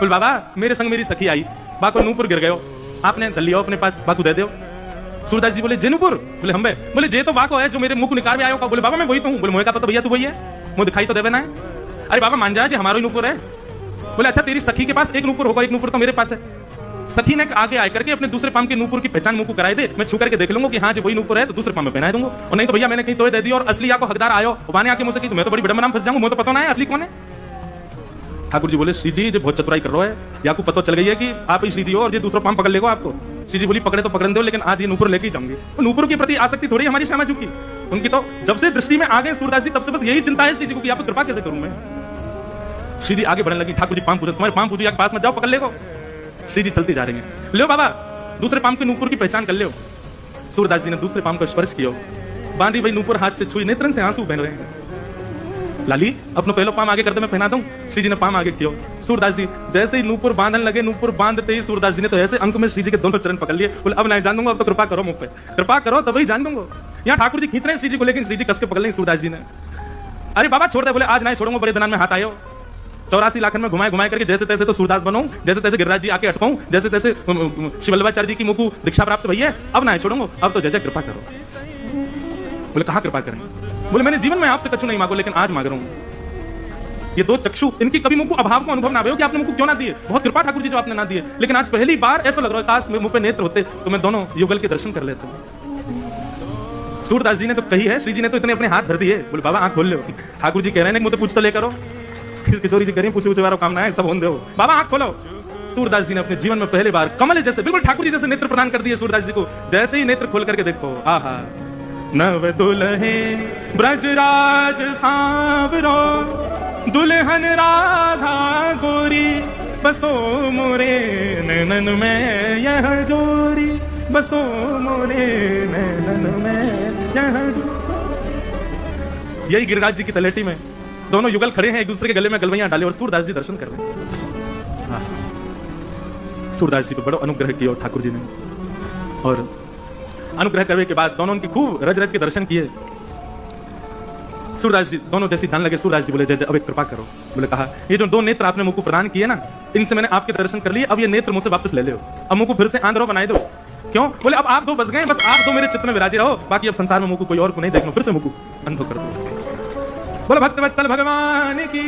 बोल बाबा मेरे संग मेरी सखी आई, बाको नूपुर गिर गयो, आपने दल लियो अपने पास, बाकू दे दो। सूरदास जी बोले जेनूपुर? बोले हम बोले जे तो बाको है जो मेरे मुख निकार में आयो का। बोले बाबा मैं वही तो हूँ। बोले मोहे का तो भैया तू वही है, मुझे दिखाई तो देवे ना है। अरे बाबा मान जाए हमारा ही नूपुर है। बोले अच्छा तेरी सखी के पास एक नूपुर होगा, एक नूपुर तो मेरे पास है। सखी ने आगे आकर के अपने दूसरे पाम के नूपुर की पहचान मुंह को कराई दे, मैं छू करके देख लूंगा कि हाँ जो वही नूपुर है तो दूसरे पाम में पहना दूंगा, और नहीं तो भैया मैंने कहीं तो दे दी और असली आपको हकदार आयो वाने आके मुझसे की तो मैं तो बड़ी बड़ा फंस जाऊंगा, मुझे तो पता ना है असली कौन है। ठाकुर जी बोले श्री जी जो बहुत चतुराई कर रहा है, या आपको पता चल गई है कि आप ही श्री जी हो और ये दूसरा पाम पकड़ लेगा आपको। श्री जी बोली पकड़े तो पकड़ दो, लेकिन आज ये नूपुर लेके ही जाऊंगी। तो नूपुर के प्रति आसक्ति थोड़ी हमारी श्यामा जी की, उनकी तो जब से दृष्टि में आ गए सूरदास जी तब से बस यही चिंता है श्री जी को कि आप कृपा कैसे करूं मैं। श्री जी आगे बढ़ने लगी, ठाकुर जी पाम पूछे, तुम्हारे पाम पूछे पास मत जाओ पकड़ लेगो। श्री जी चलती जा रही है, लो बाबा दूसरे पाम के नूपुर की पहचान कर लो। सूरदास जी ने दूसरे पाम को स्पर्श किया, बांधी भाई नूपुर हाथ से छुई, नेत्रन से आंसू बह रहे हैं। लाली अपना पहलो पाम आगे करते मैं पहना दूं। श्री जी ने पाम आगे किया, सूरदास जी जैसे ही नूपुर बांधने लगे, नूपुर बांधते ही सूरदास जी ने तो ऐसे अंक में श्री जी के दोनों चरण पकड़ लिए। बोले अब नहीं जान दूंगा, अब तो कृपा करो मुझ पे, कृपा करो तभी जान दूंगा। यहाँ ठाकुर जी खींच रहे हैं श्री जी को, लेकिन श्री जी कस के पकड़ लेंगे सूरदास जी ने। अरे बाबा छोड़ दे। बोले आज नहीं छोड़ूंगा, बड़े दिनान में हाथ आयो, 84 लाखन में घुमाए घुमाए करके जैसे तैसे तो सूरदास बनाऊं, जैसे तैसे गिरिराज जी आके अटकाऊं, जैसे तैसे शिवल्लभाचार्य जी की मुख दीक्षा प्राप्त भई है, अब ना छोड़ूंगा, अब तो जय जय कृपा करो। बोले कहां कृपा करें? बोले मैंने जीवन में आपसे कछु नहीं मांगो, लेकिन आज मांग रहा हूं। ये दो चक्षु, इनकी कभी मुझको अभाव को अनुभव ना हो कि आपने मुझको क्यों ना दिए, बहुत कृपा ठाकुर जी जो आपने ना दिए, लेकिन आज पहली बार ऐसा लग रहा है काश मुंह पे नेत्र होते तो मैं दोनों युगल के दर्शन कर लेता। सूरदास जी ने तो कही है, श्री जी ने तो इतने अपने हाथ भर दिए। बोले बाबा आंख खोल ले। ठाकुर जी कह रहे हैं मुझे पूछ तो ले करो, किशोरी जी करें पूछे वाला काम ना है, सब होने दो, बाबा आंख खोलो। सूरदास जी ने अपने जीवन में पहली बार कमल जैसे बिल्कुल ठाकुर जी जैसे नेत्र प्रदान कर दिए सूरदास जी को। जैसे ही नेत्र खोल करके देखो, आहा नव दुल्हे ब्रजराज सांवरो, दुल्हन राधा गोरी, बसो मोरे नैनन में यह जोरी, बसो मोरे नैनन में यह जोरी। यही गिरिराज जी की तलेटी में दोनों युगल खड़े हैं, एक दूसरे के गले में गलवैयां डाले और सूरदास जी दर्शन कर रहे हैं। सूरदास जी पे बड़ा अनुग्रह किया ठाकुर जी ने, और अनुग्रह करने के बाद दोनों उनकी खूब रज रज के दर्शन किए। सूरदास जी दोनों जैसे ध्यान लगे, सूरदास जी बोले जय जय अब एक कृपा करो। बोले कहा ये जो दो नेत्र आपने मुझको प्रदान किए ना, इनसे मैंने आपके दर्शन कर लिए, अब ये नेत्र मुझसे वापस ले लो, अब मुझको फिर से आंध्रो बनाए दो। क्यों? बोले अब आप दो बस गए, बस आप दो मेरे चित्त में विराजे रहो, बाकी अब संसार में मुझको कोई और को नहीं देखना, फिर से मुझको अनुभव कर दो। बोले भक्त वत्सल भगवान की